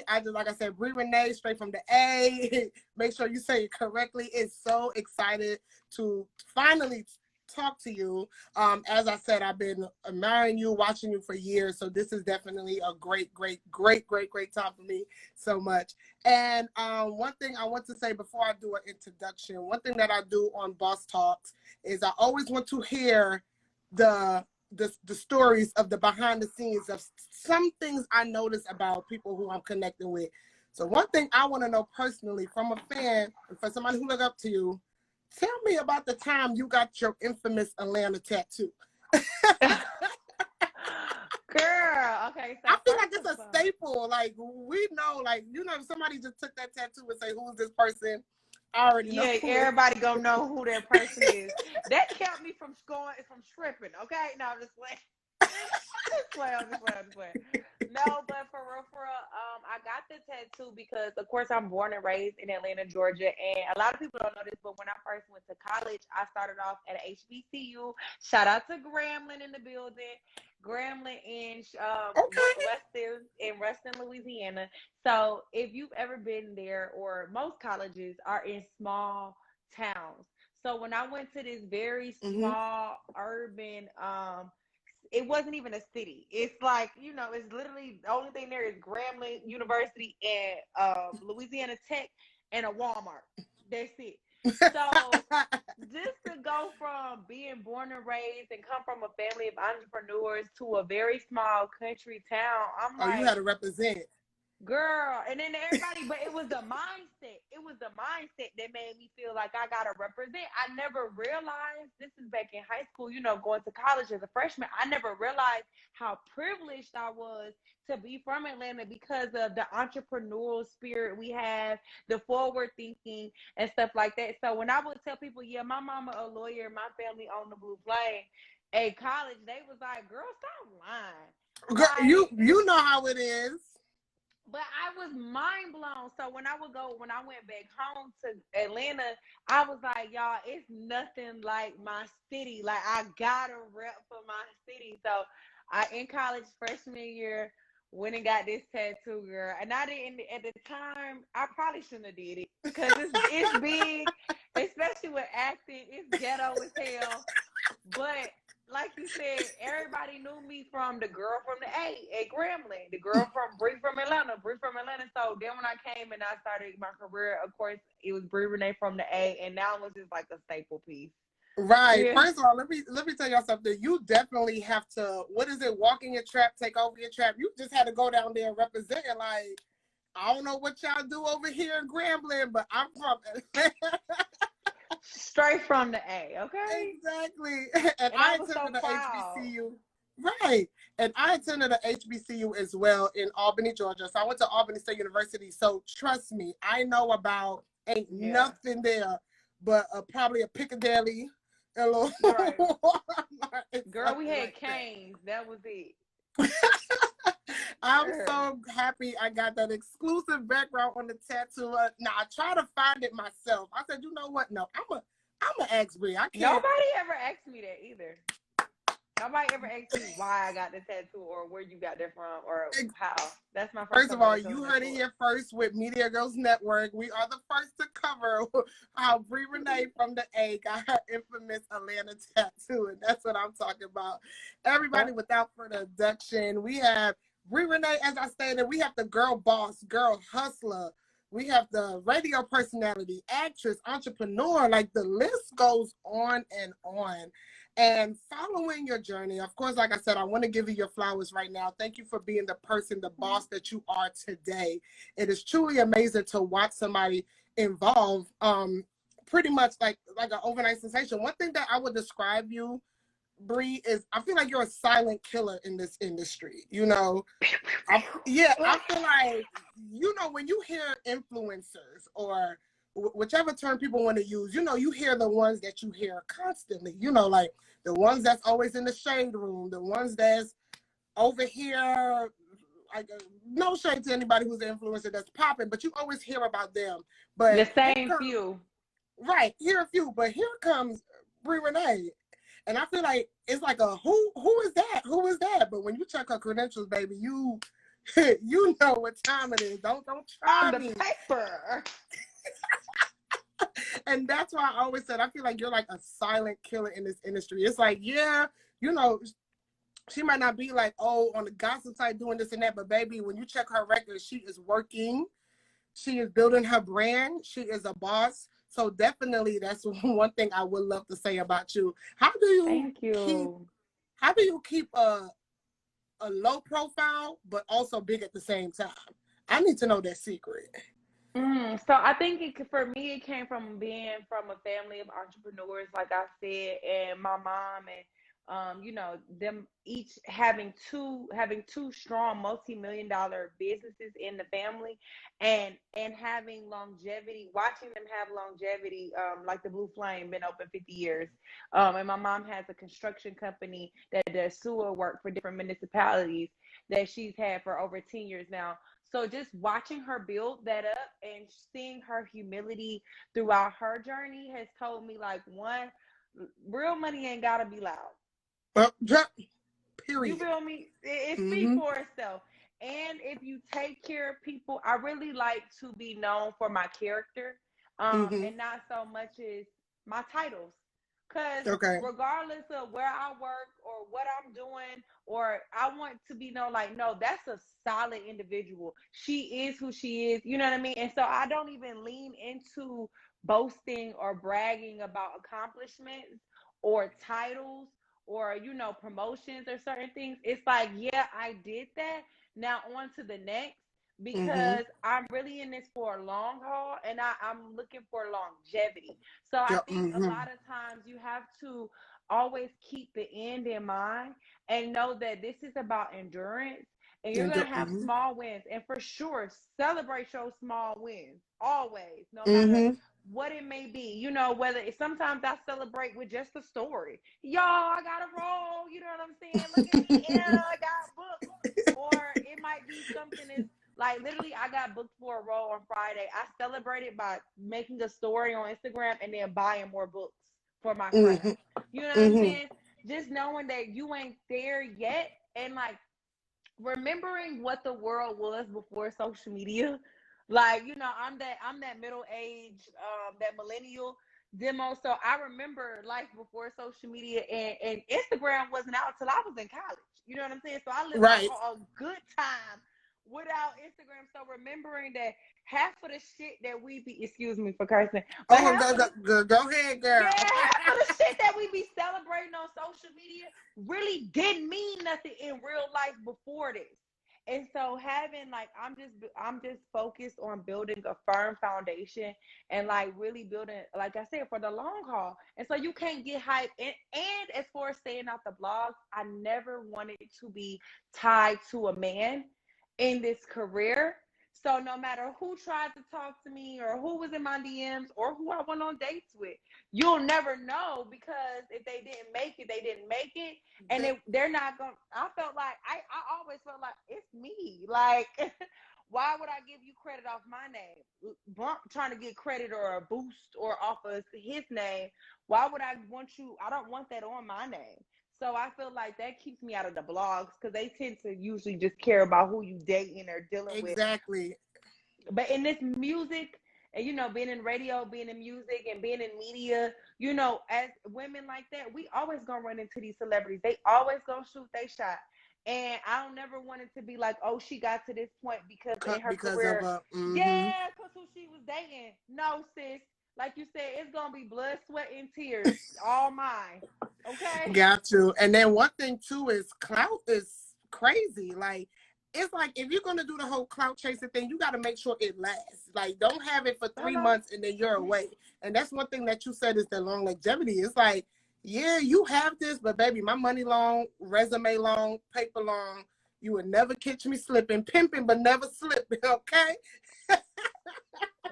I just, like I said, Brii Renee, straight from the A. Make sure you say it correctly. It's so excited to finally talk to you. As I said, I've been admiring you, watching you for years. So this is definitely a great time for me. So much. And one thing I want to say before I do an introduction, one thing that I do on BauceTalks is I always want to hear the stories of the behind the scenes of some things I notice about people who I'm connecting with. So one thing I want to know personally from a fan, and for somebody who look up to you, tell me about the time you got your infamous Atlanta tattoo. Girl, okay. So I feel like it's a staple. Like, we know, like, you know, if somebody just took that tattoo and say, who's this person? I already know. Yeah, everybody gonna know who that person is. That kept me from stripping, okay? No, I'm just playing. Just playing. No, but for real, I got the tattoo because, of course, I'm born and raised in Atlanta, Georgia, and a lot of people don't know this, but when I first went to college, I started off at HBCU. Shout out to Grambling in the building. Grambling in Ruston, Louisiana. So if you've ever been there, or most colleges are in small towns. So when I went to this very small urban, it wasn't even a city. It's like, you know, it's literally the only thing there is Grambling University and Louisiana Tech and a Walmart. That's it. So just to go from being born and raised and come from a family of entrepreneurs to a very small country town, I'm like, you had to represent. Girl, and then everybody, but it was the mindset. It was the mindset that made me feel like I gotta represent. I never realized, this is back in high school, you know, going to college as a freshman. I never realized how privileged I was to be from Atlanta because of the entrepreneurial spirit we have, the forward thinking and stuff like that. So when I would tell people, yeah, my mama a lawyer, my family owned the Blue Flame, at college, they was like, girl, stop lying. Girl, like, you know how it is. But I was mind blown. So when I went back home to Atlanta, I was like, y'all, it's nothing like my city. Like, I gotta rep for my city. So in college, freshman year, went and got this tattoo, girl. And I didn't, at the time, I probably shouldn't have did it. Because it's big, especially with acting. It's ghetto as hell. But like you said, everybody knew me from the girl from the A at Grambling, the girl from Brii from Atlanta. So then when I came and I started my career, of course, it was Brii Renee from the A, and now it's just like a staple piece. Right. Yeah. First of all, let me tell y'all something. You definitely have to, what is it, walk in your trap, take over your trap. You just had to go down there and represent it. Like, I don't know what y'all do over here in Grambling, but I'm from straight from the A, okay? Exactly. And I attended the HBCU. Right. And I attended a HBCU as well in Albany, Georgia. So I went to Albany State University. So trust me, I know about nothing there but probably a Piccadilly. A little right. Girl, we had Canes. That was it. I'm so happy I got that exclusive background on the tattoo. Now I try to find it myself. I said, you know what? No, I'm a ex Brii. I can't. Nobody ever asked me that either. Nobody ever asked me why I got the tattoo or where you got that from or how. That's my first of all, you heard it here first with Media Girls Network. We are the first to cover how Brii Renee from the A got her infamous Atlanta tattoo. And that's what I'm talking about. Everybody, without further ado, we have Brii Renee, as I stated, we have the girl boss, girl hustler. We have the radio personality, actress, entrepreneur, like the list goes on and on. And following your journey, of course, like I said, I want to give you your flowers right now. Thank you for being the person, the boss that you are today. It is truly amazing to watch somebody involved, pretty much like an overnight sensation. One thing that I would describe you, Brii, is I feel like you're a silent killer in this industry. You know, I feel like, you know, when you hear influencers or whichever term people want to use, you know, you hear the ones that you hear constantly, you know, like the ones that's always in the shade room, the ones that's over here, like no shade to anybody who's an influencer that's popping, but you always hear about them. But the same few. Right, here a few, but here comes Brii Renee. And I feel like it's like a who is that? Who is that? But when you check her credentials, baby, You know what time it is. Don't try On the me. paper. And that's why I always said I feel like you're like a silent killer in this industry. It's like, yeah, you know, she might not be like, oh, on the gossip side doing this and that, but baby, when you check her record, she is working. She is building her brand. She is a boss. So definitely that's one thing I would love to say about you. Thank you. How do you keep a low profile but also big at the same time? I need to know that secret. So I think for me, it came from being from a family of entrepreneurs, like I said, and my mom and you know, them each having two strong multi-million-dollar businesses in the family, and having longevity, watching them have longevity, like the Blue Flame, been open 50 years, and my mom has a construction company that does sewer work for different municipalities that she's had for over 10 years now. So just watching her build that up and seeing her humility throughout her journey has told me, like, one, real money ain't gotta be loud. Period. You feel me? It speaks for itself. And if you take care of people, I really like to be known for my character, and not so much as my titles. Because Okay. regardless of where I work or what I'm doing, or I want to be known, like, no, that's a solid individual. She is who she is. You know what I mean? And so I don't even lean into boasting or bragging about accomplishments or titles or, you know, promotions or certain things. It's like, yeah, I did that. Now on to the next, because I'm really in this for a long haul, and I'm looking for longevity. So I think a lot of times you have to always keep the end in mind and know that this is about endurance, and you're going to have small wins. And for sure, celebrate your small wins always, no matter what it may be. You know, whether it's, sometimes I celebrate with just a story. Y'all, I got a role. You know what I'm saying? Look at me. Yeah, I got booked. Or it might be something as, like, literally, I got booked for a role on Friday. I celebrated by making a story on Instagram and then buying more books for my craft. You know what I'm saying? Just knowing that you ain't there yet, and like remembering what the world was before social media. Like, you know, I'm that middle age, that millennial demo. So I remember life before social media, and Instagram wasn't out till I was in college. You know what I'm saying? So I lived a good time without Instagram. So remembering that half of the shit that we be, excuse me for cursing, but Go ahead, girl. yeah, half of the shit that we be celebrating on social media really didn't mean nothing in real life before this. And so having, like, I'm just focused on building a firm foundation, and like really building, like I said, for the long haul. And so you can't get hype. And as far as staying out the blogs, I never wanted to be tied to a man in this career. So no matter who tried to talk to me or who was in my DMs or who I went on dates with, you'll never know, because if they didn't make it, they didn't make it. And they're not going to, I felt like, I always felt like it's me. Like, why would I give you credit off my name? Bump trying to get credit or a boost or off of his name. Why would I want you? I don't want that on my name. So I feel like that keeps me out of the blogs, because they tend to usually just care about who you dating or dealing with. Exactly. But in this music, and you know, being in radio, being in music, and being in media, you know, as women like that, we always gonna run into these celebrities. They always gonna shoot they shot. And I don't never want it to be like, oh, she got to this point because in her career, yeah, because who she was dating. No, sis. Like you said, it's gonna be blood, sweat, and tears, all mine. Okay. Got you. And then one thing too is clout is crazy. Like, it's like if you're gonna do the whole clout chasing thing, you got to make sure it lasts. Like, don't have it for 3 months and then you're away. And that's one thing that you said is the long longevity. It's like, yeah, you have this, but baby, my money long, resume long, paper long. You would never catch me slipping, pimping, but never slipping. Okay.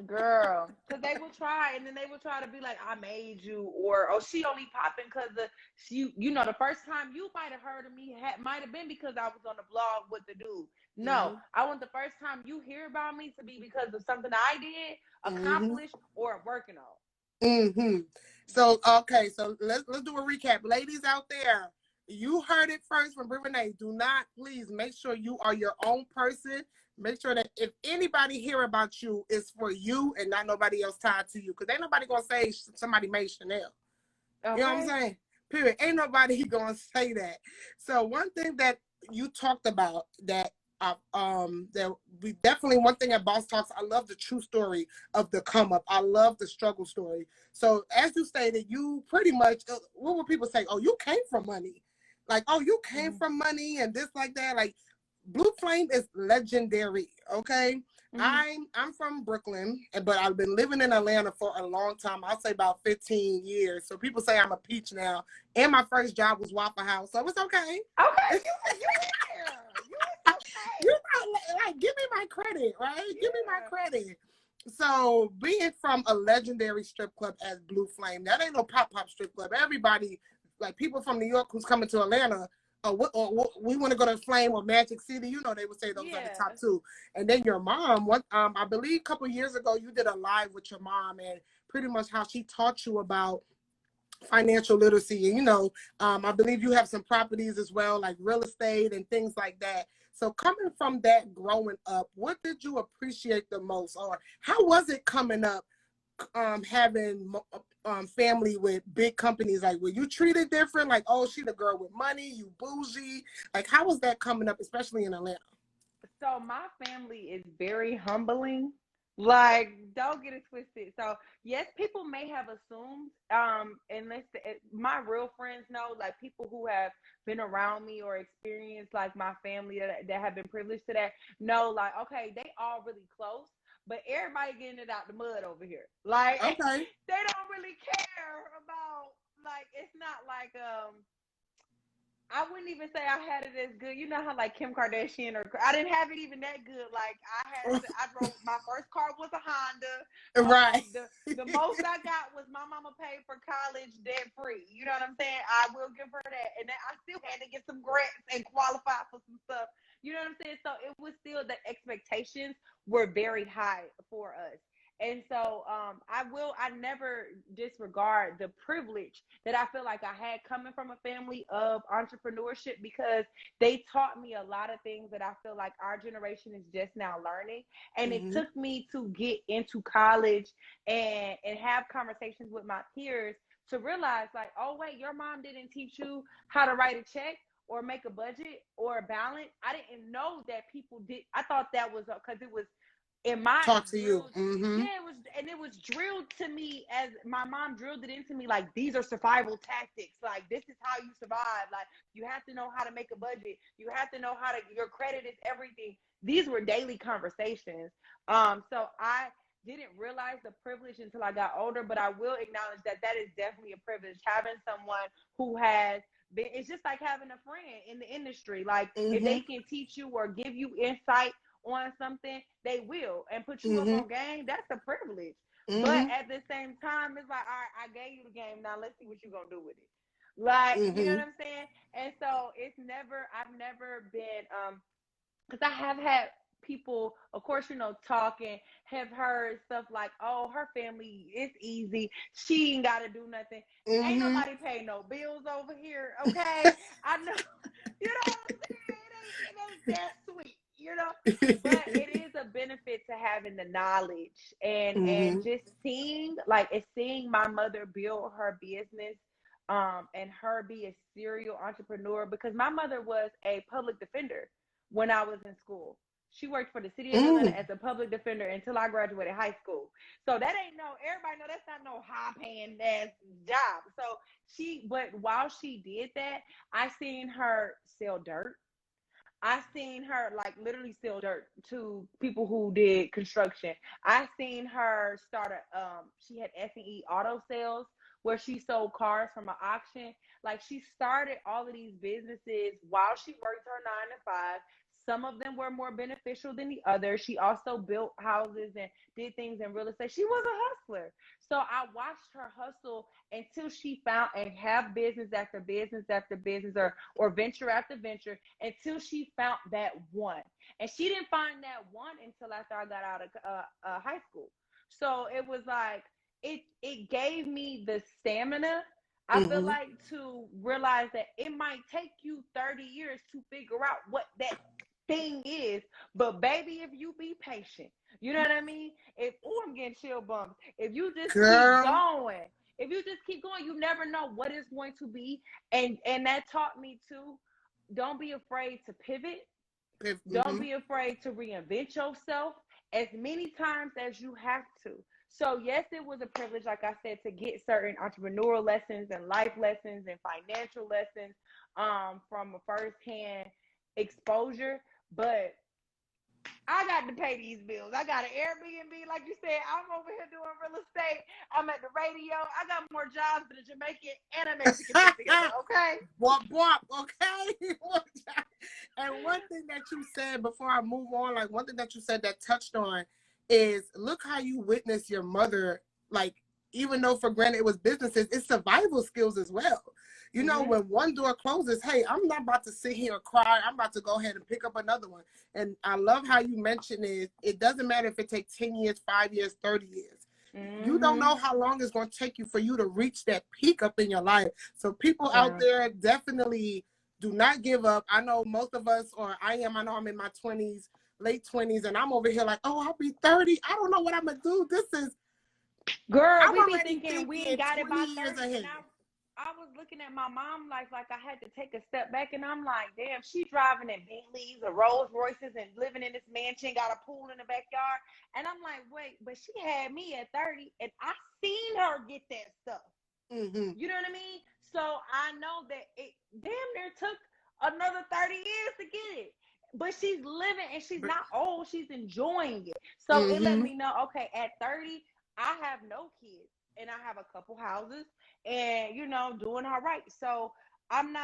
Girl, because they will try, and then they will try to be like, I made you, or oh, she only popping because the she, you know, the first time you might have heard of me might have been because I was on the blog with the dude. No, I want the first time you hear about me to be because of something I did, accomplished, or working on. So okay, so let's do a recap, ladies out there. You heard it first from Brii Renee. Do not, please make sure you are your own person. Make sure that if anybody hear about you, it's for you and not nobody else tied to you. Because ain't nobody going to say somebody made Shenelle. Okay. You know what I'm saying? Period. Ain't nobody going to say that. So one thing that you talked about that we definitely, one thing at BauceTalks, I love the true story of the come up. I love the struggle story. So as you stated, you pretty much, what would people say? Oh, you came from money. Like, oh, you came from money and this like that. Like, Blue Flame is legendary. Okay. I'm from Brooklyn, but I've been living in Atlanta for a long time. I'll say about 15 years. So people say I'm a peach now. And my first job was Waffle House. So it's okay. Okay. You like, give me my credit, right? Yeah. Give me my credit. So being from a legendary strip club as Blue Flame, that ain't no pop strip club. Everybody, like people from New York who's coming to Atlanta, we want to go to Flame or Magic City. You know, they would say those are the top two. And then your mom, I believe a couple years ago, you did a live with your mom and pretty much how she taught you about financial literacy. And, you know, I believe you have some properties as well, like real estate and things like that. So coming from that growing up, what did you appreciate the most? Or how was it coming up, having family with big companies? Like, were you treated different? Like, oh, she the girl with money, you bougie. Like, how was that coming up, especially in Atlanta? So my family is very humbling. Like, don't get it twisted. So yes, people may have assumed, unless my real friends know, like people who have been around me or experienced like my family that have been privileged to that know, like, okay, they all really close, but everybody getting it out the mud over here. Like, okay. They don't really care about, like, it's not like I wouldn't even say I had it as good. You know how like Kim Kardashian, or I didn't have it even that good. Like I drove, my first car was a Honda. Right. The most I got was my mama paid for college debt free. You know what I'm saying? I will give her that. And then I still had to get some grants and qualify for some stuff. You know what I'm saying? So it was still, the expectations were very high for us. And so I never disregard the privilege that I feel like I had coming from a family of entrepreneurship, because they taught me a lot of things that I feel like our generation is just now learning. And it took me to get into college and have conversations with my peers to realize, like, oh wait, your mom didn't teach you how to write a check or make a budget or a balance. I didn't know that people did. I thought that was because it was in my talk to you. Yeah, it was, and it was drilled to me, as my mom drilled it into me, like, these are survival tactics, like this is how you survive, like you have to know how to make a budget, you have to know how to, your credit is everything. These were daily conversations. So I didn't realize the privilege until I got older, but I will acknowledge that that is definitely a privilege, having someone who has been, it's just like having a friend in the industry. Like, if they can teach you or give you insight on something, they will, and put you up on game. That's a privilege. But at the same time, it's like, all right, I gave you the game, now let's see what you're gonna do with it. Like, you know what I'm saying? And so I've never been, because I have had people, of course, you know, talking, have heard stuff like, oh, her family, it's easy, she ain't gotta do nothing. Ain't nobody pay no bills over here, okay? I know, you know what I'm saying? It ain't that sweet, you know. But it is a benefit to having the knowledge and just seeing, like, it's seeing my mother build her business, and her be a serial entrepreneur, because my mother was a public defender when I was in school. She worked for the city of Atlanta as a public defender until I graduated high school. So that ain't no, everybody know that's not no high paying ass job. So but while she did that, I seen her sell dirt. I seen her, like, literally sell dirt to people who did construction. I seen her start she had S&E auto sales, where she sold cars from an auction. Like, she started all of these businesses while she worked her 9 to 5. Some of them were more beneficial than the others. She also built houses and did things in real estate. She was a hustler. So I watched her hustle until she found, and have business after business after business, or venture after venture, until she found that one. And she didn't find that one until after I got out of high school. So it was like, it gave me the stamina I feel like to realize that it might take you 30 years to figure out what that thing is. But baby, if you be patient, you know what I mean? I'm getting chill bumps. If you just Girl. keep going, you never know what it's going to be. And that taught me too, don't be afraid to pivot. Don't be afraid to reinvent yourself as many times as you have to. So yes, it was a privilege, like I said, to get certain entrepreneurial lessons and life lessons and financial lessons from a firsthand exposure. But I got to pay these bills. I got an Airbnb, like you said. I'm over here doing real estate. I'm at the radio. I got more jobs than a Jamaican and a Mexican put together, okay? Okay? And one thing that you said before I move on, like one thing that you said that touched on is look how you witnessed your mother, like, even though for granted it was businesses, it's survival skills as well. You know, when one door closes, hey, I'm not about to sit here and cry. I'm about to go ahead and pick up another one. And I love how you mentioned it doesn't matter if it takes 10 years, 5 years, 30 years. You don't know how long it's going to take you for you to reach that peak up in your life. So people out there, definitely do not give up. I know most of us, or I know I'm in my 20s, late 20s, and I'm over here like, oh, I'll be 30. I don't know what I'm going to do. This is, girl, I'm we be already thinking we ain't got it by 30. ahead. I was looking at my mom life, like I had to take a step back, and I'm like, damn, she driving in Bentleys or Rolls Royces and living in this mansion, got a pool in the backyard. And I'm like, wait, but she had me at 30, and I seen her get that stuff. You know what I mean? So I know that it damn near took another 30 years to get it. But she's living, and she's not old. She's enjoying it. So it let me know, okay, at 30, I have no kids, and I have a couple houses, and you know, doing all right. So I'm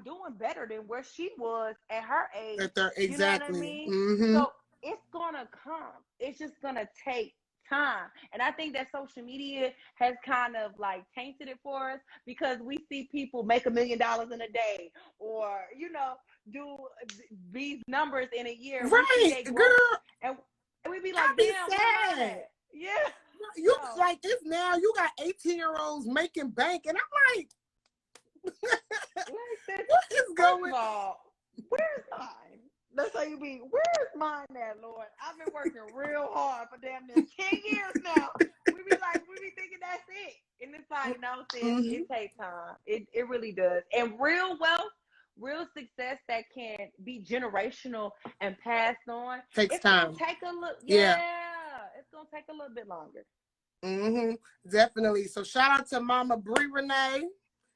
doing better than where she was at her age. Exactly. You know what I mean? So it's gonna come. It's just gonna take time. And I think that social media has kind of like tainted it for us, because we see people make $1 million in a day, or you know, do these numbers in a year. Right, girl. And we be like, damn, where am I at? Yeah. You like this now, you got 18-year-olds making bank, and I'm like, what is going on? Where's mine? That's how you be. Where's mine at, Lord? I've been working real hard for damn near 10 years now. We be thinking that's it. And it's like, no, sis, it takes time. It really does. And real wealth, real success that can be generational and passed on, takes time. Gonna take a look. It's gonna take a little bit longer. Definitely. So shout out to Mama Brii Renee.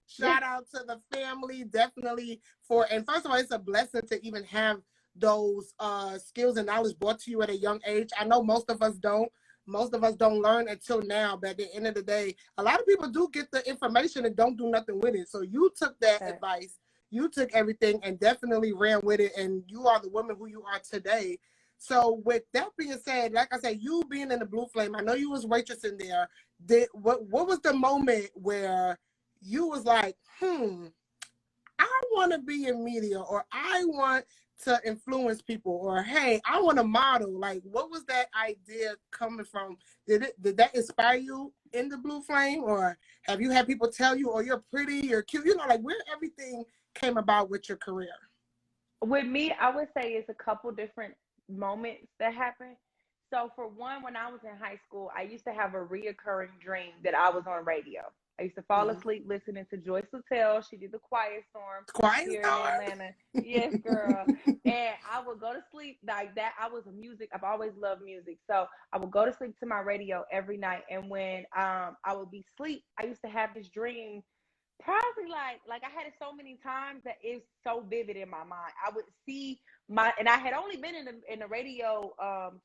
Shout out to the family, definitely and first of all, it's a blessing to even have those skills and knowledge brought to you at a young age. I know most of us don't. Most of us don't learn until now, but at the end of the day, a lot of people do get the information and don't do nothing with it. So you took that advice, you took everything and definitely ran with it, and you are the woman who you are today. So with that being said, like I said, you being in the Blue Flame, I know you was waitressing there. What was the moment where you was like, I want to be in media, or I want to influence people, or hey, I want to model? Like, what was that idea coming from? Did that inspire you in the Blue Flame, or have you had people tell you, oh, you're pretty, you're cute, you know, like where everything came about with your career? With me, I would say it's a couple different moments that happened. So for one, when I was in high school, I used to have a reoccurring dream that I was on radio. I used to fall asleep listening to Jelisa Raquel. She did the Quiet Storm here in Atlanta. Yes, girl. And I would go to sleep like that. I've always loved music. So I would go to sleep to my radio every night. And when I would be asleep, I used to have this dream, probably like I had it so many times that it's so vivid in my mind. I would see and I had only been in the radio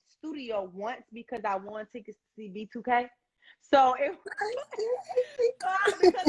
studio once, because I won tickets to see B2K. So it because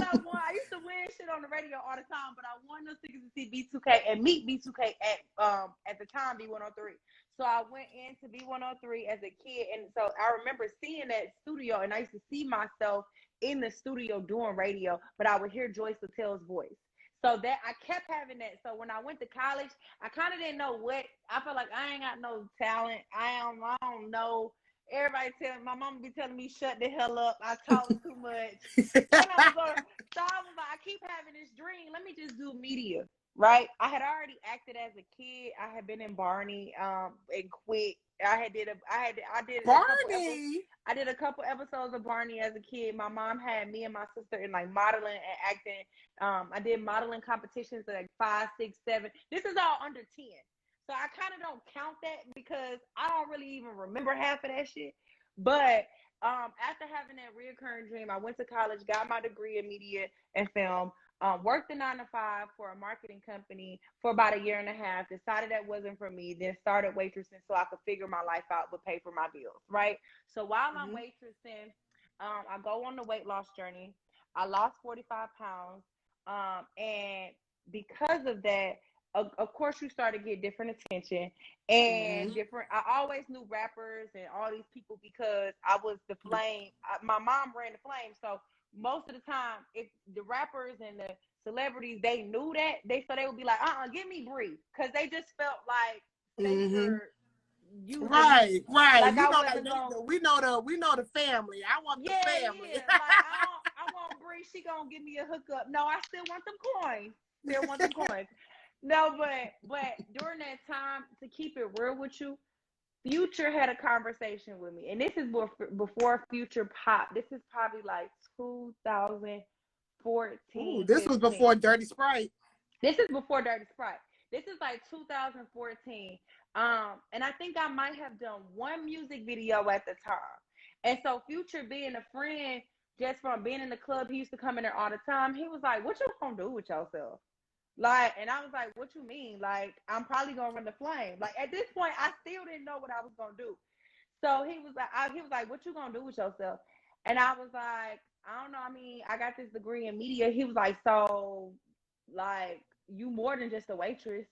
I used to win shit on the radio all the time, but I won those tickets to see B2K and meet B2K at the time B103. So I went into B103 as a kid, and so I remember seeing that studio, and I used to see myself in the studio doing radio, but I would hear Jelisa Raquel's voice. So that I kept having that. So when I went to college, I kind of didn't know what. I felt like I ain't got no talent. I don't know Everybody my mama be telling me, shut the hell up. I talk too much. And I was going, so I was like, I keep having this dream. Let me just do media, right? I had already acted as a kid. I had been in Barney, and quit. I did Barney. a couple episodes of Barney as a kid. My mom had me and my sister in like modeling and acting. I did modeling competitions at like 5, 6, 7. This is all under 10. So I kind of don't count that because I don't really even remember half of that shit. But after having that reoccurring dream, I went to college, got my degree in media and film, worked a 9 to 5 for a marketing company for about a year and a half, decided that wasn't for me, then started waitressing so I could figure my life out but pay for my bills, right? So while I'm waitressing, I go on the weight loss journey. I lost 45 pounds. And because of that, of course, you start to get different attention and different. I always knew rappers and all these people because I was the flame. My mom ran the flame, so most of the time, if the rappers and the celebrities, they knew that so they would be like, give me Brii, because they just felt like they were using right. Like You I know, wasn't going. we know the family. I want the family. Yeah. Like I want Brii. She gonna give me a hookup. No, I still want them coins. No, but during that time, to keep it real with you, Future had a conversation with me, and this is before Future pop. This is probably like 2014. Ooh, this was before Dirty Sprite. This is before Dirty Sprite. This is like 2014. And I think I might have done one music video at the time. And so Future, being a friend, just from being in the club, he used to come in there all the time. He was like, "What you gonna do with yourself?" Like, and I was like, "What you mean?" Like, I'm probably gonna run the flame. Like, at this point, I still didn't know what I was gonna do. So he was like, "What you gonna do with yourself?" And I was like, "I don't know. I mean, I got this degree in media." He was like, "So, like, you more than just a waitress.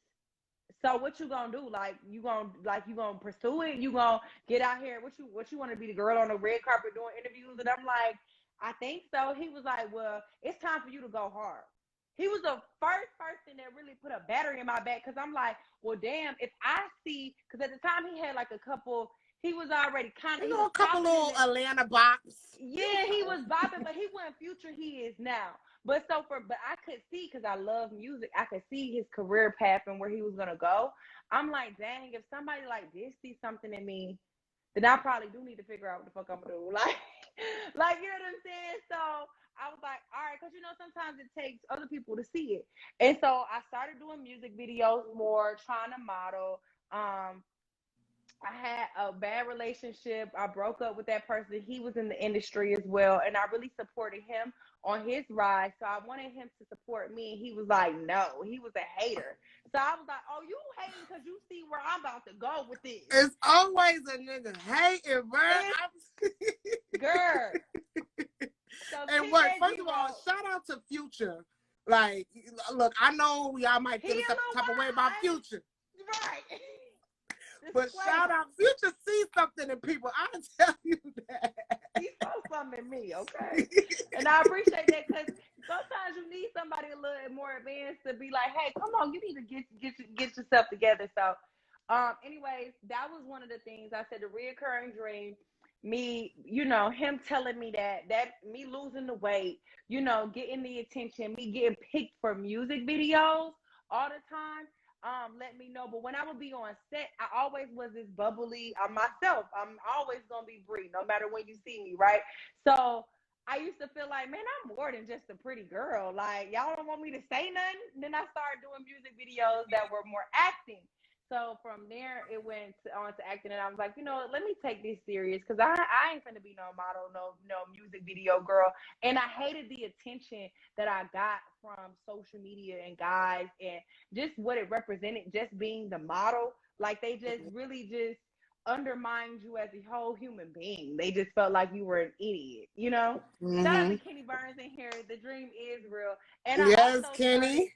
So what you gonna do? Like, you gonna pursue it? You gonna get out here? What you want to be, the girl on the red carpet doing interviews?" And I'm like, "I think so." He was like, "Well, it's time for you to go hard." He was the first person that really put a battery in my back, because I'm like, well, damn, if I see, because at the time he had like a couple, he was already kind of, a couple little Atlanta bops. Yeah, he was bopping, but he wasn't Future he is now. But I could see, because I love music, I could see his career path and where he was gonna go. I'm like, dang, if somebody like this sees something in me, then I probably do need to figure out what the fuck I'm gonna do. Like, you know what I'm saying? So I was like, all right, because sometimes it takes other people to see it. And so I started doing music videos more, trying to model. I had a bad relationship. I broke up with that person. He was in the industry as well, and I really supported him on his rise. So I wanted him to support me, and he was like, no. He was a hater. So I was like, oh, you hating because you see where I'm about to go with this. It's always a nigga hating, bro. Girl. So and what? First of all, shout out to Future. Like, look, I know y'all might feel some type of way about Future. Right. But shout out, Future sees something in people. I tell you that. He saw something in me, okay? And I appreciate that, because sometimes you need somebody a little more advanced to be like, hey, come on, you need to get yourself together. So, anyways, that was one of the things I said, the reoccurring dream. Me, him telling me that me losing the weight, getting the attention, me getting picked for music videos all the time. Let me know. But when I would be on set, I always was this bubbly myself. I'm always gonna be Brii, no matter when you see me, right? So I used to feel like, man, I'm more than just a pretty girl. Like, y'all don't want me to say nothing. And then I started doing music videos that were more acting. So from there, it went on to acting, and I was like, let me take this serious, because I ain't finna be no model, no music video girl. And I hated the attention that I got from social media and guys, and just what it represented, just being the model. Like, they just really just undermined you as a whole human being. They just felt like you were an idiot, Shout out to Kenny Burns in here. The dream is real. And yes, Kenny.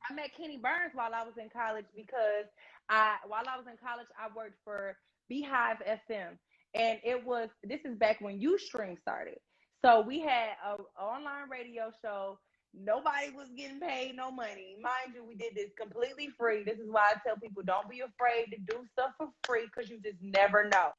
I met Kenny Burns while I was in college, because while I was in college, I worked for Beehive FM. And this is back when Ustream started. So we had an online radio show. Nobody was getting paid no money. Mind you, we did this completely free. This is why I tell people, don't be afraid to do stuff for free, because you just never know.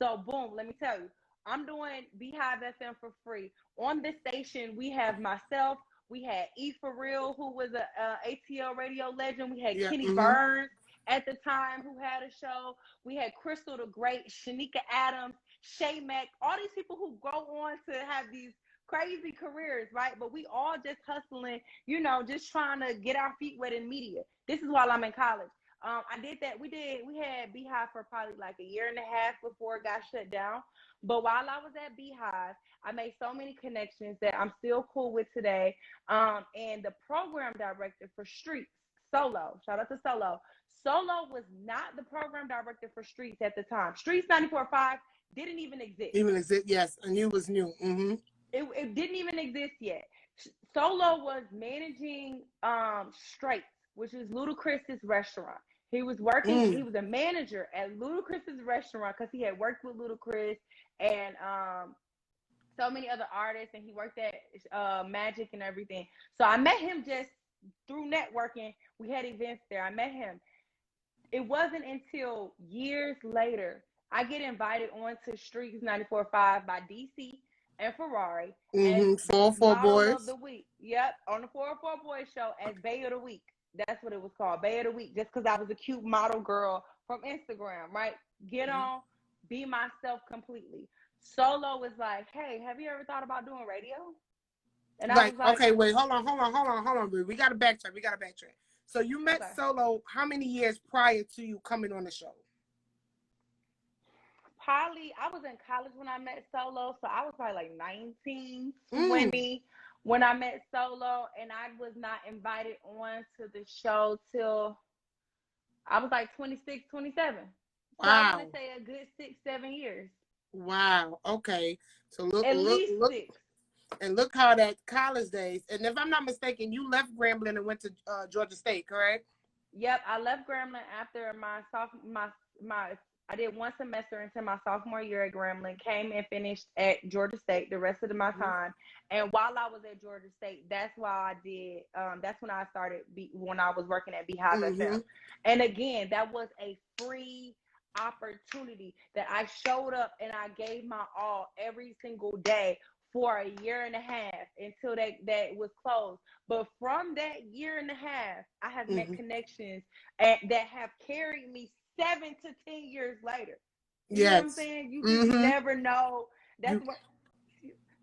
So boom, let me tell you, I'm doing Beehive FM for free. On this station, we have myself, we had E for Real, who was a ATL radio legend. We had Yeah. Kenny Mm-hmm. Burns at the time, who had a show. We had Crystal the Great, Shanika Adams, Shay Mack, all these people who go on to have these crazy careers, right? But we all just hustling, you know, just trying to get our feet wet in media. This is while I'm in college. I did that. We had Beehive for probably like a year and a half before it got shut down. But while I was at Beehive, I made so many connections that I'm still cool with today. And the program director for Streetz, Solo, shout out to Solo. Solo was not the program director for Streetz at the time. Streetz 94.5 didn't even exist. Even exist, yes. And you was new. Mm-hmm. It didn't even exist yet. Solo was managing Streetz, which is Ludacris's restaurant. He was working, he was a manager at Ludacris's restaurant because he had worked with Ludacris and so many other artists, and he worked at Magic and everything. So I met him just through networking. We had events there. I met him. It wasn't until years later I get invited onto Streetz 94.5 by DC and Ferrari as 404 model Boys of the week. Yep, on the 404 Boys show as Bay of the Week. That's what it was called, Bay of the Week, just because I was a cute model girl from Instagram, right? Get on, be myself completely. Solo was like, hey, have you ever thought about doing radio? And I was like, okay, wait, hold on, Brie. We got to backtrack. So you met Solo how many years prior to you coming on the show? Probably, I was in college when I met Solo, so I was probably like 19, 20 when I met Solo, and I was not invited on to the show till I was like 26, 27. So I want to say a good 6, 7 years. Wow. Okay. So look, at least 6. And look how that college days. And if I'm not mistaken, you left Grambling and went to Georgia State, correct? Yep, I left Grambling after I did one semester into my sophomore year at Grambling, came and finished at Georgia State the rest of my time. And while I was at Georgia State, that's why I did, that's when I started, when I was working at Beehive FM. And again, that was a free opportunity that I showed up and I gave my all every single day for a year and a half until that was closed. But from that year and a half, I have met connections that have carried me 7 to 10 years later. You know what I'm saying? You just never know. That's what.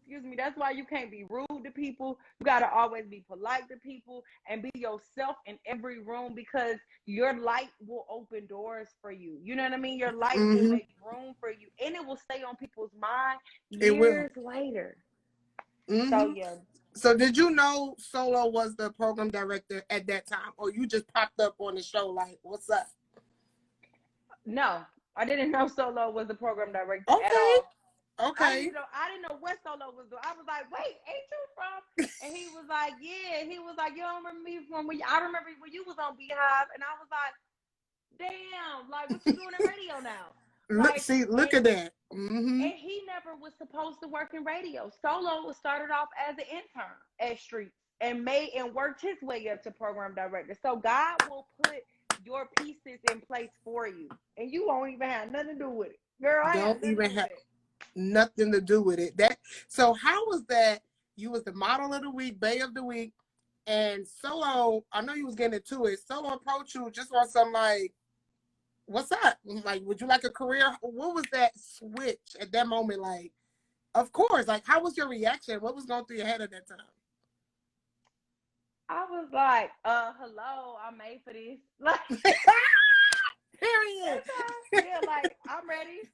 Excuse me. That's why you can't be rude to people. You gotta always be polite to people and be yourself in every room, because your light will open doors for you. You know what I mean? Your light will make room for you, and it will stay on people's mind years later. So yeah. So did you know Solo was the program director at that time, or you just popped up on the show like, "What's up"? No, I didn't know Solo was the program director at all. Okay. I didn't know what Solo was doing. I was like, wait, ain't you from? And he was like, yeah. He was like, you don't remember me from when I remember when you was on Beehive. And I was like, damn, like, what you doing in radio now? Look at that. And he never was supposed to work in radio. Solo started off as an intern at Streetz and worked his way up to program director. So God will put your pieces in place for you, and you won't even have nothing to do with it, girl. Don't even have nothing to do with it. So how was that? You was the model of the week, Bay of the week, and Solo, I know you was getting into it. Solo approached you just on some like, what's up? Like, would you like a career? What was that switch at that moment? Like, of course, like, how was your reaction? What was going through your head at that time? I was like, hello, I'm made for this. Like, period. Yeah, like, I'm ready.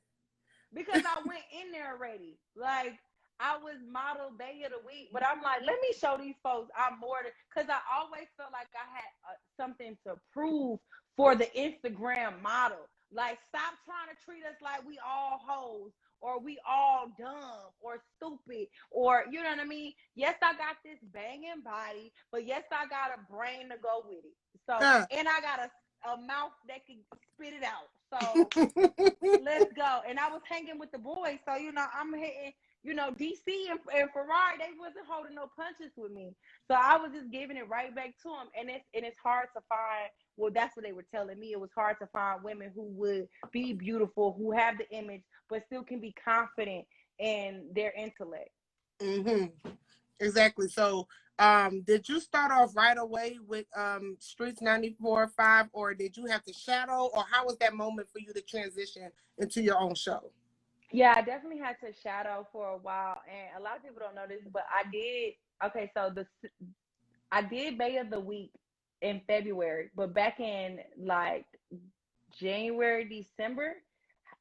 Because I went in there ready. Like, I was model Bay of the week, but I'm like, let me show these folks I'm more than, because I always felt like I had something to prove for the Instagram model. Like, stop trying to treat us like we all hoes, or we all dumb or stupid, or, you know what I mean? Yes, I got this banging body, but yes, I got a brain to go with it. So, and I got a mouth that can spit it out. So let's go. And I was hanging with the boys, so, you know, I'm hitting, you know, DC and Ferrari, they wasn't holding no punches with me. So I was just giving it right back to them. And it's hard to find, well, that's what they were telling me. It was hard to find women who would be beautiful, who have the image, but still can be confident in their intellect. Exactly. So, did you start off right away with Streetz 94.5, or did you have to shadow, or how was that moment for you to transition into your own show? Yeah, I definitely had to shadow for a while, and a lot of people don't know this, but I did. Okay, so I did Bay of the Week in February, but back in like January, December,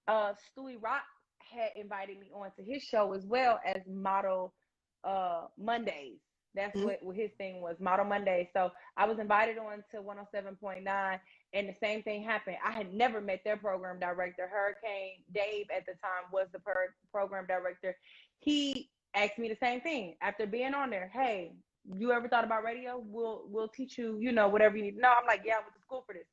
Stewie Rock had invited me on to his show as well as Model Mondays. That's what his thing was, Model Mondays. So I was invited on to 107.9, and the same thing happened. I had never met their program director. Hurricane Dave at the time was the program director. He asked me the same thing after being on there. Hey, you ever thought about radio? We'll teach you, whatever you need to know. I'm like, yeah, I went to school for this.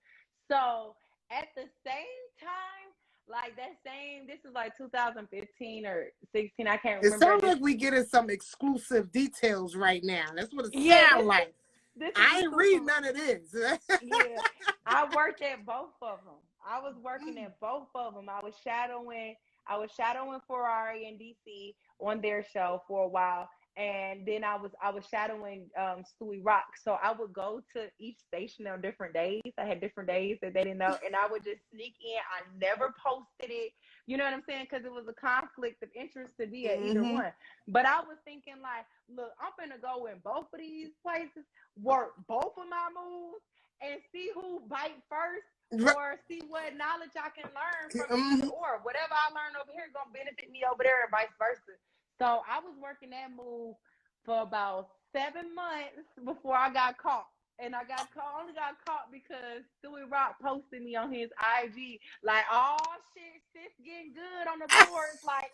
So at the same time, like this is like 2015 or 16. I can't It remember. sounds like we getting some exclusive details right now. That's what it sounds like. This I ain't read none of this. Yeah, I worked at both of them. I was working at both of them. I was shadowing Ferrari and DC on their show for a while, and then I was shadowing Stewie Rock. So I would go to each station on different days. I had different days that they didn't know, and I would just sneak in. I never posted it. You know what I'm saying? Because it was a conflict of interest to be at either one. But I was thinking like, look, I'm finna go in both of these places, work both of my moves, and see who bite first, or see what knowledge I can learn from either or. Whatever I learn over here is gonna benefit me over there, and vice versa. So I was working that move for about 7 months before I got caught. And I only got caught because Stewie Rock posted me on his IG like, "Oh shit, sis getting good on the boards." Like,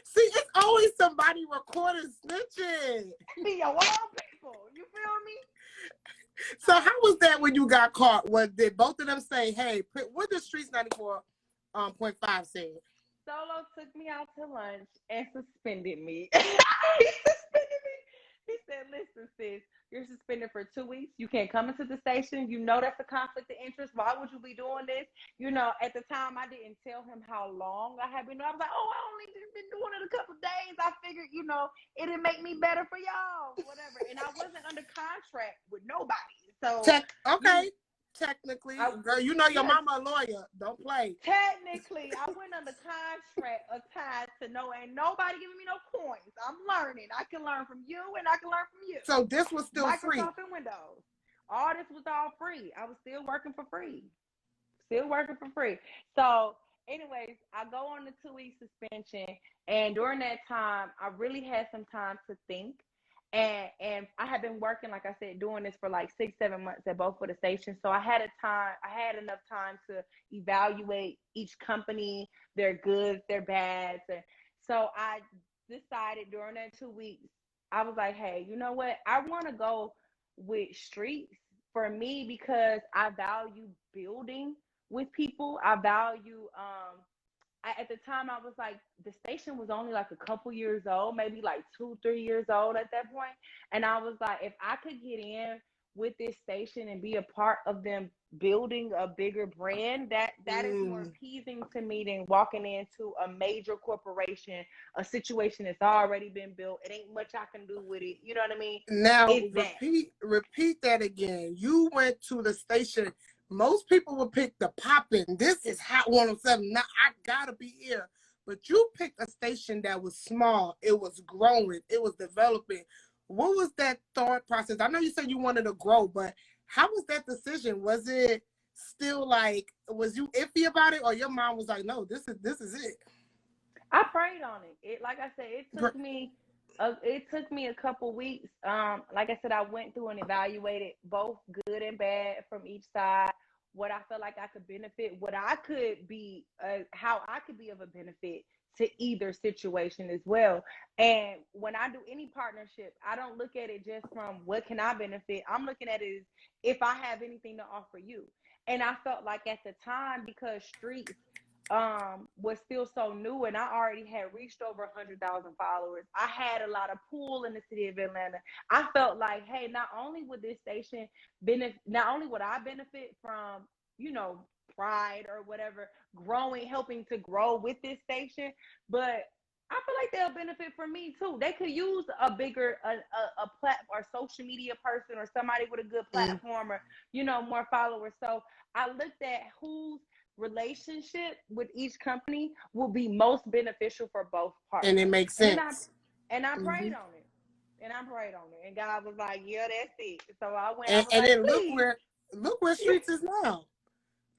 see, it's always somebody recording snitching. Be your own people. You feel me? So how was that when you got caught? Did both of them say, "Hey, what did Streetz 94.5 say?" Solo took me out to lunch and suspended me. He suspended me. He said, "Listen, sis, you're suspended for 2 weeks. You can't come into the station. You know that's a conflict of interest. Why would you be doing this?" At the time, I didn't tell him how long I had been doing. I was like, "Oh, I only just been doing it a couple of days. I figured, it'd make me better for y'all, whatever." And I wasn't under contract with nobody. So, okay. Technically, girl, your mama a lawyer. Don't play. Technically, I went under contract tied to ain't nobody giving me no coins. I'm learning. I can learn from you, and I can learn from you. So this was still free. Microsoft and Windows. All this was all free. I was still working for free. So, anyways, I go on the 2-week suspension, and during that time, I really had some time to think. And I had been working, like I said, doing this for like 6-7 months at both of the stations. So I had enough time to evaluate each company, their goods, their bads. And so I decided during that 2 weeks, I was like, hey, you know what? I want to go with Streetz for me because I value building with people. I value at the time I was like, the station was only like a couple years old, maybe like 2-3 years old at that point. And I was like, if I could get in with this station and be a part of them building a bigger brand, that is more appeasing to me than walking into a major corporation, a situation that's already been built. It ain't much I can do with it. You know what I mean? Now repeat that again. You went to the station. Most people would pick the poppin'. This is Hot 107. Now I gotta be here. But you picked a station that was small. It was growing. It was developing. What was that thought process? I know you said you wanted to grow, but how was that decision? Was it still like, was you iffy about it, or your mom was like, no, this is it? I prayed on it. Like I said, it took me a couple weeks. Like I said, I went through and evaluated both good and bad from each side. What I felt like I could benefit, what I could be, how I could be of a benefit to either situation as well. And when I do any partnership, I don't look at it just from what can I benefit. I'm looking at it as if I have anything to offer you. And I felt like at the time, because Streetz was still so new and I already had reached over 100,000 followers, I had a lot of pull in the city of Atlanta. I felt like, hey, not only would this station benefit, not only would I benefit from pride or whatever, helping to grow with this station. But I feel like they'll benefit from me too. They could use a bigger a platform or social media person or somebody with a good platform or, you know, more followers. So I looked at whose relationship with each company will be most beneficial for both parties. And it makes sense. And I prayed on it. And I prayed on it. And God was like, yeah, that's it. So I went, And, I was like, then please. look where Streetz is now.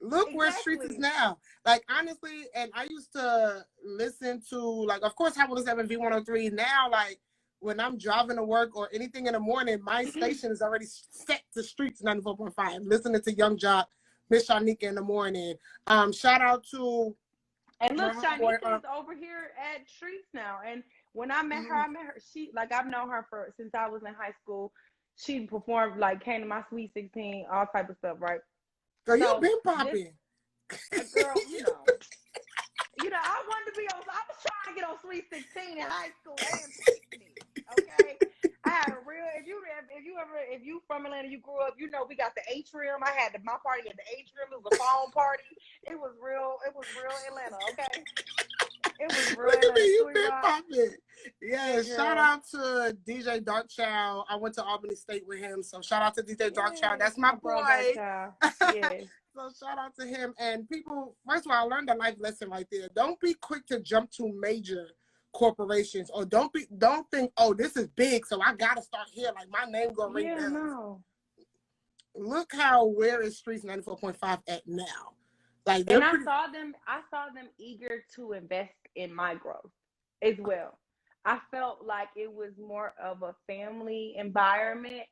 Look where Streetz is now. Like, honestly, and I used to listen to, like, of course, Hot 107 V103. Now, like, when I'm driving to work or anything in the morning, my station is already set to Streetz 94.5. Listening to Young Jock, Miss Shanika in the morning. Shout out to... And look, Shanika is over here at Streetz now. And when I met her, she, like, I've known her since I was in high school. She performed, like, came to my Sweet 16, all type of stuff, right? Girl, so, you been popping. Girl, you know, I wanted to be on, I was trying to get on Sweet 16 in high school. They didn't pick me, okay? I had a real, if you from Atlanta, you grew up, you know, we got the atrium. I had my party at the atrium. It was a phone party. It was real Atlanta, okay? It was real. Look at me, you been popping. Yeah, shout out to DJ Darkchild. I went to Albany State with him, so shout out to DJ Darkchild. That's my boy. Yes. So shout out to him. And people, first of all, I learned a life lesson right there. Don't be quick to jump to major corporations, or don't think, oh, this is big, so I gotta start here. Like, my name gonna ring bells. No. Look where is Streetz 94.5 at now? Like, and I saw them eager to invest in my growth as well. I felt like it was more of a family environment.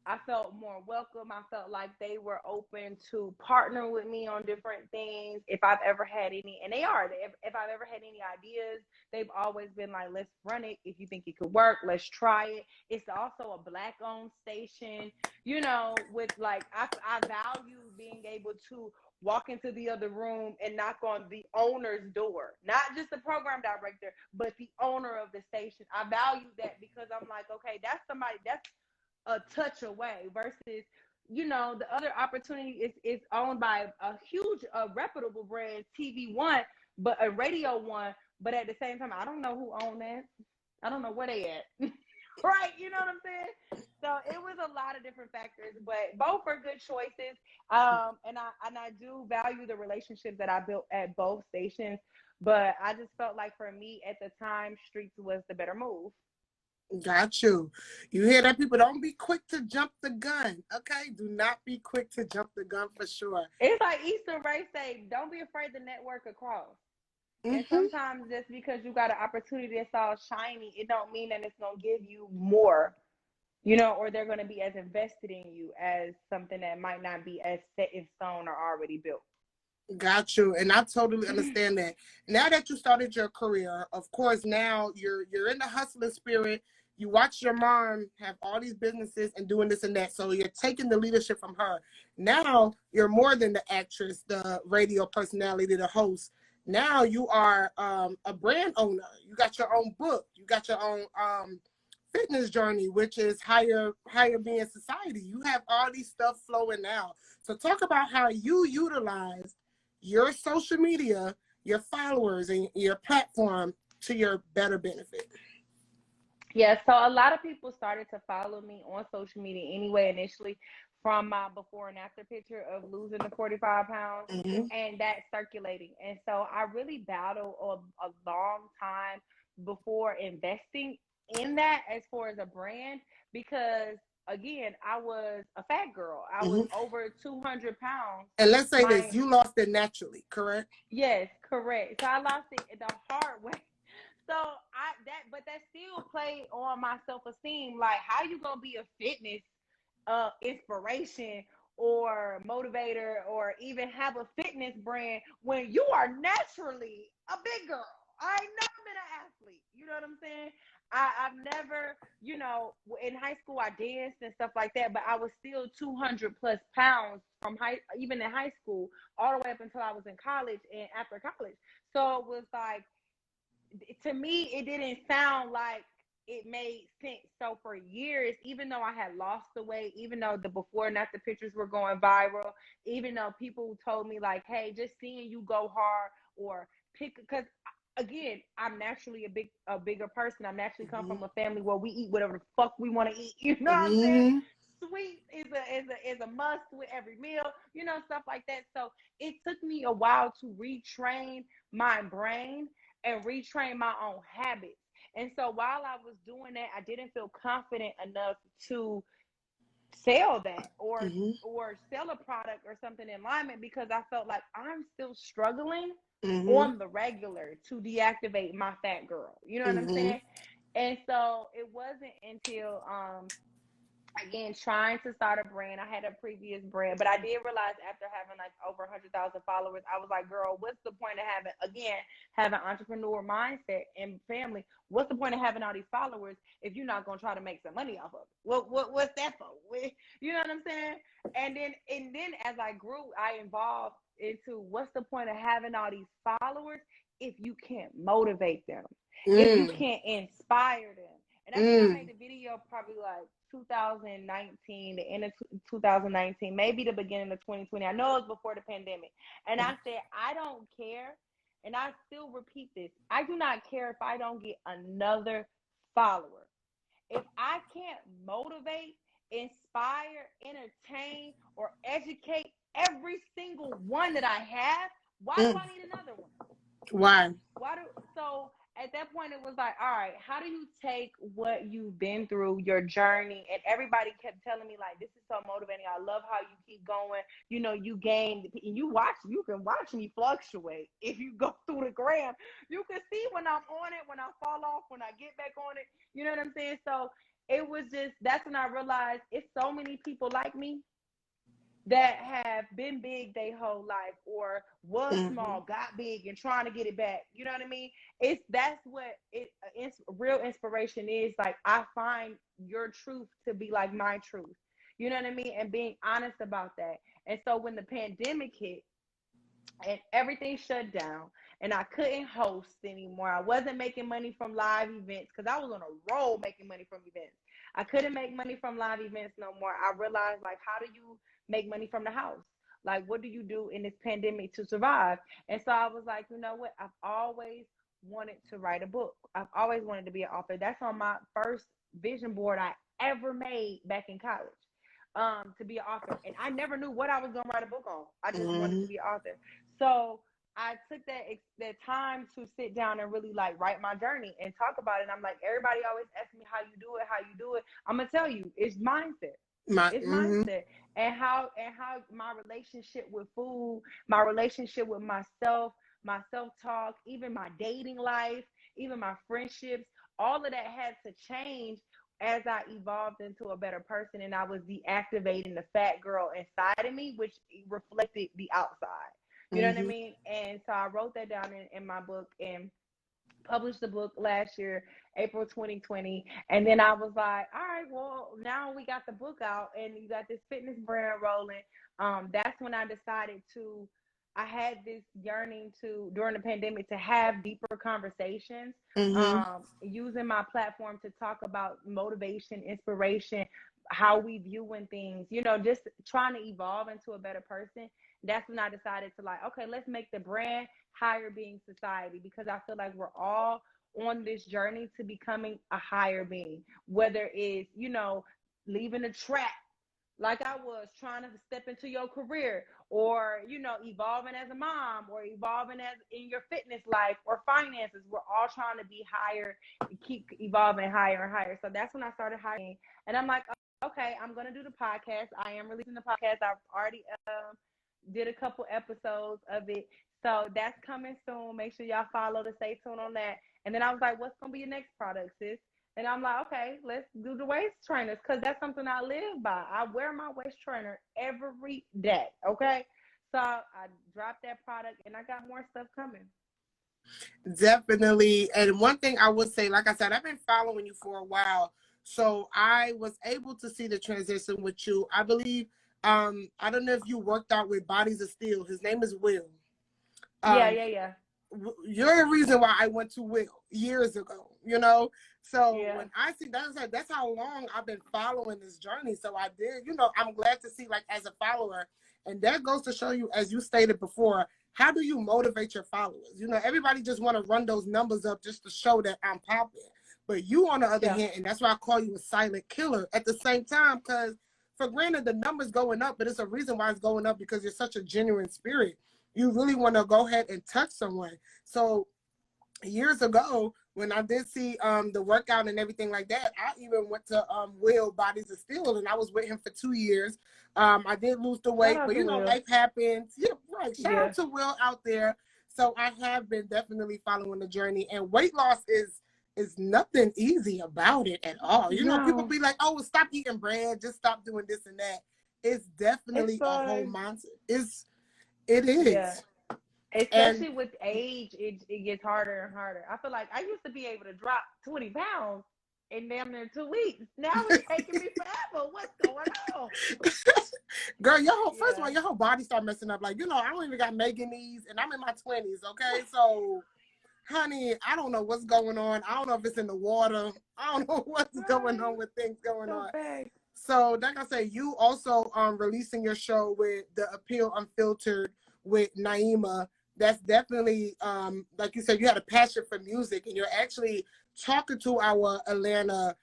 I felt more welcome. I felt like they were open to partner with me on different things. If I've ever had any, and they are, if I've ever had any ideas, they've always been like, let's run it. If you think it could work, let's try it. It's also a Black-owned station, you know, with like, I value being able to walk into the other room and knock on the owner's door, not just the program director, but the owner of the station. I value that because I'm like, okay, that's somebody, that's a touch away versus, you know, the other opportunity is owned by a huge, reputable brand, TV One, but a Radio One, but at the same time, I don't know who owned that. I don't know where they at. Right, you know what I'm saying? So it was a lot of different factors, but both are good choices. And I do value the relationships that I built at both stations, but I just felt like for me at the time, Streetz was the better move. Got you. You hear that, people? Don't be quick to jump the gun, okay? Do not be quick to jump the gun for sure. It's like Easter Ray say, don't be afraid to network across. And sometimes just because you got an opportunity that's all shiny, it don't mean that it's going to give you more, you know, or they're going to be as invested in you as something that might not be as set in stone or already built. Got you. And I totally understand that. Now that you started your career, of course, now you're in the hustling spirit. You watch your mom have all these businesses and doing this and that. So you're taking the leadership from her. Now you're more than the actress, the radio personality, the host. Now you are a brand owner. You got your own book. You got your own fitness journey, which is higher being society. You have all these stuff flowing now. So talk about how you utilize your social media, your followers, and your platform to your better benefit. Yeah, so a lot of people started to follow me on social media anyway, initially from my before and after picture of losing the 45 pounds and that circulating. And so I really battled a long time before investing in that as far as a brand, because again, I was a fat girl. I was over 200 pounds. And let's say this, you lost it naturally, correct? Yes, correct. So I lost it the hard way. So that still played on my self-esteem. Like, how you gonna be a fitness inspiration or motivator or even have a fitness brand when you are naturally a big girl? I ain't never been an athlete. You know what I'm saying? I've never, you know, in high school I danced and stuff like that, but I was still 200 plus pounds from even in high school, all the way up until I was in college and after college. So it was like, to me, it didn't sound like it made sense. So for years, even though I had lost the weight, even though the before and after pictures were going viral, even though people told me like, hey, just seeing you go hard or pick, because again, I'm naturally a bigger person. I naturally come from a family where we eat whatever the fuck we want to eat. You know what I'm saying? Sweet is a must with every meal, you know, stuff like that. So it took me a while to retrain my brain and retrain my own habits. And so while I was doing that, I didn't feel confident enough to sell that or sell a product or something in alignment, because I felt like I'm still struggling on the regular to deactivate my fat girl. You know what I'm saying? And so it wasn't until again, trying to start a brand. I had a previous brand, but I did realize after having like over 100,000 followers, I was like, girl, what's the point of having entrepreneur mindset and family? What's the point of having all these followers if you're not going to try to make some money off of it? What's that for? You know what I'm saying? And then as I grew, I evolved into what's the point of having all these followers if you can't motivate them, if you can't inspire them. And I think I made the video probably like 2019, the end of 2019, maybe the beginning of 2020. I know it was before the pandemic. And I said, I don't care. And I still repeat this. I do not care if I don't get another follower. If I can't motivate, inspire, entertain, or educate every single one that I have, why do I need another one? So at that point, it was like, all right, how do you take what you've been through, your journey? And everybody kept telling me, like, this is so motivating. I love how you keep going. You know, you gain, you can watch me fluctuate. If you go through the gram, you can see when I'm on it, when I fall off, when I get back on it. You know what I'm saying? So it was just, that's when I realized it's so many people like me that have been big their whole life, or was small, got big, and trying to get it back. You know what I mean? That's what real inspiration is. Like, I find your truth to be like my truth. You know what I mean? And being honest about that. And so when the pandemic hit and everything shut down and I couldn't host anymore, I wasn't making money from live events because I was on a roll making money from events. I couldn't make money from live events no more. I realized, like, how do you make money from the house? Like, what do you do in this pandemic to survive? And so I was like, you know what? I've always wanted to write a book. I've always wanted to be an author. That's on my first vision board I ever made back in college, to be an author. And I never knew what I was going to write a book on. I just wanted to be an author. So I took that time to sit down and really like write my journey and talk about it. And I'm like, everybody always asks me how you do it. I'm gonna tell you, it's mindset. It's mindset, and how my relationship with food, my relationship with myself, my self-talk, even my dating life, even my friendships, all of that had to change as I evolved into a better person, and I was deactivating the fat girl inside of me, which reflected the outside. You know what I mean? And so I wrote that down in my book and published the book last year, April 2020. And then I was like, all right, well, now we got the book out and you got this fitness brand rolling. That's when I decided I had this yearning during the pandemic, to have deeper conversations, using my platform to talk about motivation, inspiration, how we viewing things, you know, just trying to evolve into a better person. That's when I decided to, like, okay, let's make the brand higher being society, because I feel like we're all on this journey to becoming a higher being, whether it's, you know, leaving a trap like I was, trying to step into your career, or, you know, evolving as a mom, or evolving as in your fitness life or finances. We're all trying to be higher and keep evolving higher and higher. So that's when I started hiring. And I'm like, okay, I'm going to do the podcast. I am releasing the podcast. I've already did a couple episodes of it. So that's coming soon. Make sure y'all follow to stay tuned on that. And then I was like, what's going to be your next product, sis? And I'm like, okay, let's do the waist trainers, because that's something I live by. I wear my waist trainer every day, okay? So I dropped that product, and I got more stuff coming. Definitely. And one thing I would say, like I said, I've been following you for a while. So I was able to see the transition with you. I believe, I don't know if you worked out with Bodies of Steel. His name is Will. Yeah. You're the reason why I went to Will years ago. you know? So Yeah. when I see that's how long I've been following this journey. So I did, you know, I'm glad to see, like, as a follower, and that goes to show you, as you stated before, how do you motivate your followers? You know, everybody just want to run those numbers up just to show that I'm popping. But you, on the other hand, and that's why I call you a silent killer at the same time, because for granted, the numbers going up, but it's a reason why it's going up, because you're such a genuine spirit. You really want to go ahead and touch someone. So years ago, when I did see the workout and everything like that, I even went to Will Bodies of Steel, and I was with him for 2 years. I did lose the weight, but you know, life happens. Yeah, right. Shout out to Will out there. So I have been definitely following the journey, and weight loss is nothing easy about it at all. You know, people be like, "Oh, well, stop eating bread, just stop doing this and that." It's definitely a whole mindset. It is. Yeah. Especially with age, it gets harder and harder. I feel like I used to be able to drop 20 pounds in damn near 2 weeks. Now it's taking me forever. What's going on? Girl, first of all, your whole body start messing up. Like, you know, I don't even got Megan knees, and I'm in my 20s, okay? So, honey, I don't know what's going on. I don't know if it's in the water. I don't know what's going on with things going on. So, like I say, you also releasing your show with The Appeal Unfiltered with Naima. That's definitely, like you said, you had a passion for music, and you're actually talking to our Atlanta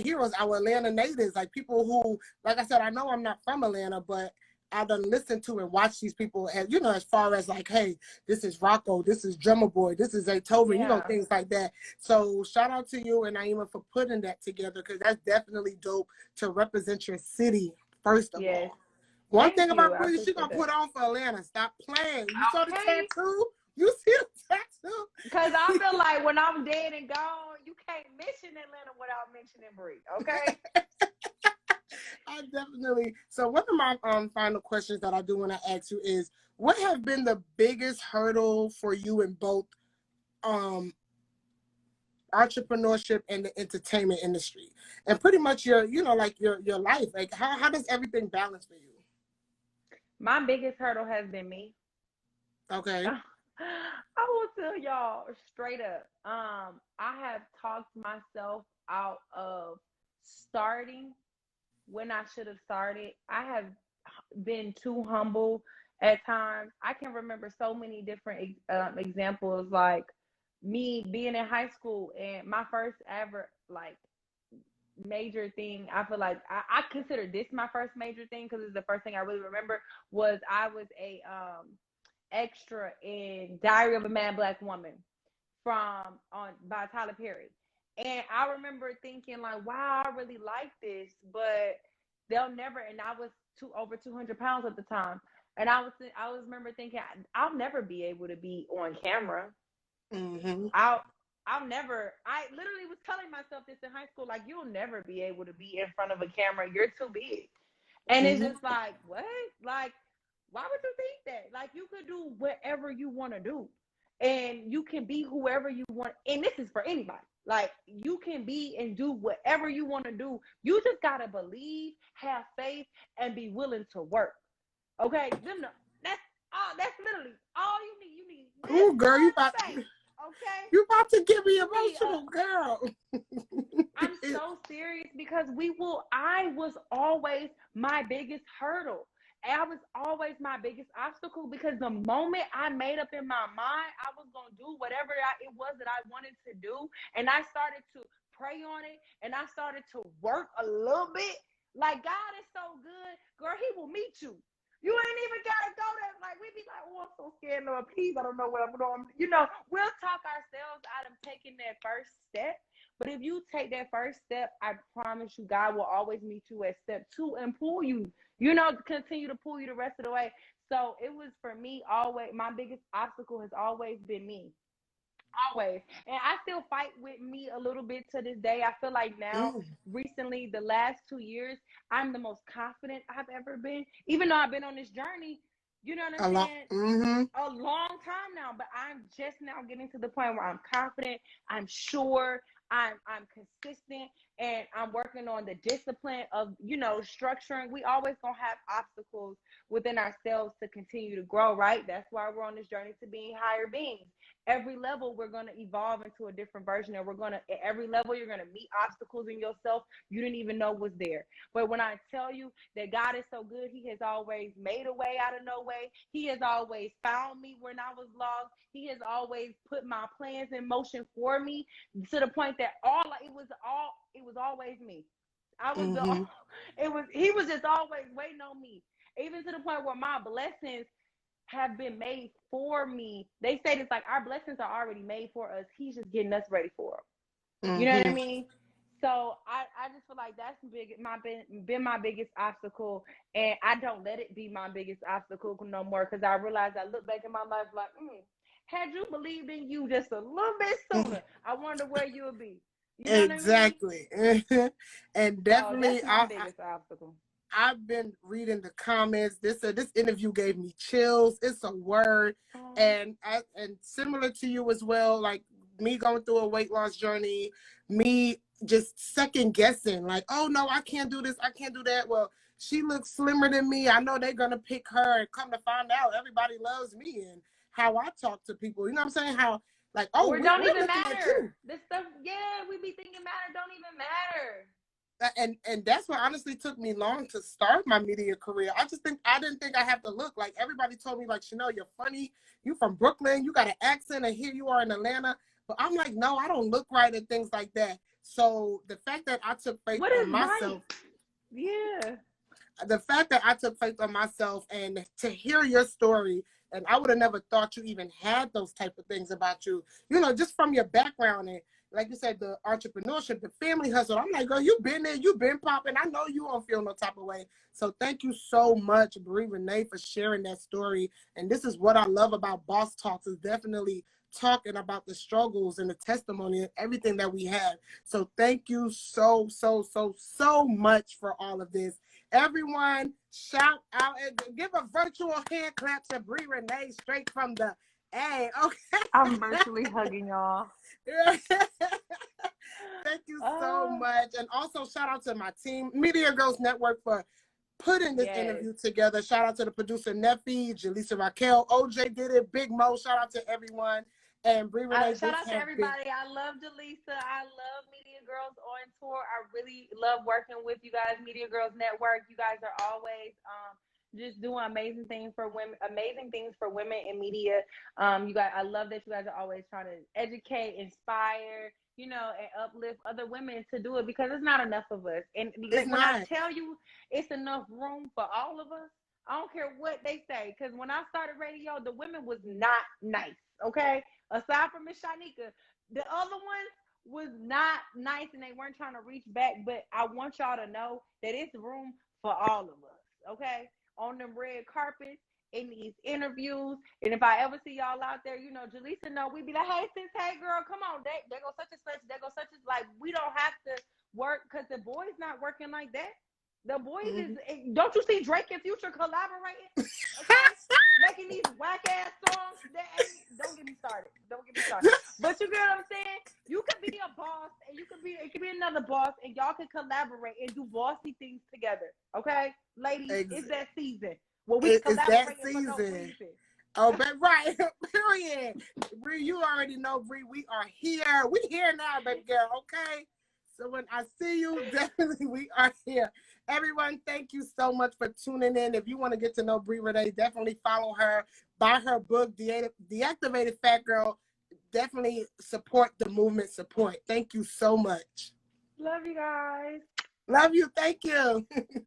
heroes, our Atlanta natives, like people who, like I said, I know I'm not from Atlanta, but I done listened to and watched these people, as you know, as far as like, hey, this is Rocco, this is Drummer Boy, this is Zaytoven, you know, things like that. So shout out to you and Naima for putting that together, because that's definitely dope to represent your city, first of all. One thing about Brii, she gonna put on for Atlanta. Stop playing. You saw the tattoo? You see the tattoo? Because I feel like when I'm dead and gone, you can't mention Atlanta without mentioning Brii, okay? I definitely. So one of my final questions that I do want to ask you is, what have been the biggest hurdle for you in both entrepreneurship and the entertainment industry, and pretty much your, you know, like your life? Like, how does everything balance for you? My biggest hurdle has been me. Okay. I will tell y'all straight up. I have talked myself out of starting when I should have started. I have been too humble at times. I can remember so many different examples, like me being in high school and my first ever like major thing. I feel like I consider this my first major thing, because it's the first thing I really remember. Was I was a extra in Diary of a Mad Black Woman by Tyler Perry. And I remember thinking like, wow, I really like this, but they'll never, and I was over 200 pounds at the time. And I remember thinking, I'll never be able to be on camera. Mm-hmm. I'll never, I literally was telling myself this in high school, like, you'll never be able to be in front of a camera. You're too big. And it's just like, what? Like, why would you think that? Like, you could do whatever you want to do, and you can be whoever you want. And this is for anybody. Like, you can be and do whatever you want to do. You just got to believe, have faith, and be willing to work. Okay? That's literally all you need. You need this. Ooh, girl, you about faith. Okay? You about to get me emotional, girl. I'm so serious, because I was always my biggest hurdle. I was always my biggest obstacle, because the moment I made up in my mind I was going to do whatever it was that I wanted to do, and I started to pray on it, and I started to work a little bit, like, God is so good, girl, he will meet you. You ain't even got to go there. Like, we be like, oh, I'm so scared, Lord, please, I don't know what I'm doing. You know, we'll talk ourselves out of taking that first step. But if you take that first step, I promise you, God will always meet you at step 2 and pull you, you know, continue to pull you the rest of the way. So it was, for me, always, my biggest obstacle has always been me. Always. And I still fight with me a little bit to this day. I feel like now, recently, the last 2 years, I'm the most confident I've ever been. Even though I've been on this journey, you know what I'm saying? A long time now. But I'm just now getting to the point where I'm confident, I'm sure, I'm consistent, and I'm working on the discipline of, you know, structuring. We always gonna have obstacles within ourselves to continue to grow, right? That's why we're on this journey to being higher beings. every level we're going to evolve into a different version, and at every level you're going to meet obstacles in yourself you didn't even know was there. But when I tell you that God is so good, he has always made a way out of no way. He has always found me when I was lost. He has always put my plans in motion for me, to the point that it was always me. I was he was just always waiting on me, even to the point where my blessings have been made for me. They say it's like our blessings are already made for us. He's just getting us ready for them. You know what I mean? So I just feel like that's been my biggest obstacle, and I don't let it be my biggest obstacle no more, because I realized, I look back in my life like, had you believed in you just a little bit sooner, I wonder where you would be. You know exactly. what I mean? And definitely, so that's my biggest obstacle. I've been reading the comments. This interview gave me chills. It's a word, and similar to you as well. Like me going through a weight loss journey, me just second guessing, like, oh no, I can't do this, I can't do that. Well, she looks slimmer than me. I know they're gonna pick her, and come to find out, everybody loves me and how I talk to people. You know what I'm saying? How like, oh, it don't even matter. This stuff, we be thinking matter don't even matter. And that's what honestly took me long to start my media career. I didn't think I have to look. Like, everybody told me, like, Shenelle, you're funny, you from Brooklyn, you got an accent, and here you are in Atlanta. But I'm like, no, I don't look right, and things like that. So the fact that I took faith on myself, the fact that I took faith on myself, and to hear your story, and I would have never thought you even had those type of things about you, you know, just from your background, and like you said, the entrepreneurship, the family hustle. I'm like, girl, you've been there, you've been popping. I know you don't feel no type of way. So thank you so much, Brii Renee, for sharing that story. And this is what I love about BauceTalks, is definitely talking about the struggles and the testimony and everything that we have. So thank you so much for all of this. Everyone, shout out and give a virtual hand clap to Brii Renee, straight from the A. Okay, I'm virtually hugging y'all. Thank you so much. And also shout out to my team, Media Girls Network, for putting this interview together. Shout out to the producer, Neffy, Jelisa Raquel, OJ did it, Big Mo. Shout out to everyone. And Brii Renee, shout out to everybody. I love Jelisa. I love Media Girls on Tour. I really love working with you guys, Media Girls Network. You guys are always just doing amazing things for women in media. You guys, I love that you guys are always trying to educate, inspire, you know, and uplift other women to do it, because it's not enough of us. And when I tell you it's enough room for all of us, I don't care what they say, because when I started radio, the women was not nice, okay? Aside from Miss Shanika, the other ones was not nice, and they weren't trying to reach back. But I want y'all to know that it's room for all of us, okay? On them red carpets, in these interviews. And if I ever see y'all out there, you know, Jelisa know, we be like, hey sis, hey girl, come on, there go such and such, there go such and, like, we don't have to work, because the boys not working like that. The boys is, don't you see Drake and Future collaborating? Okay? Making these whack ass songs. Don't get me started. But you get what I'm saying? You could be a boss, and it could be another boss, and y'all can collaborate and do bossy things together. Okay? Ladies, it's that season. Well, we collaborate for no reason. Oh, but right. Period. Brii, you already know, Brii, we are here. We here now, baby girl, okay? So when I see you, definitely we are here. Everyone, thank you so much for tuning in. If you want to get to know Brii Renee, definitely follow her. Buy her book, Deactivated Fat Girl. Definitely support the movement. Support. Thank you so much. Love you guys. Love you. Thank you.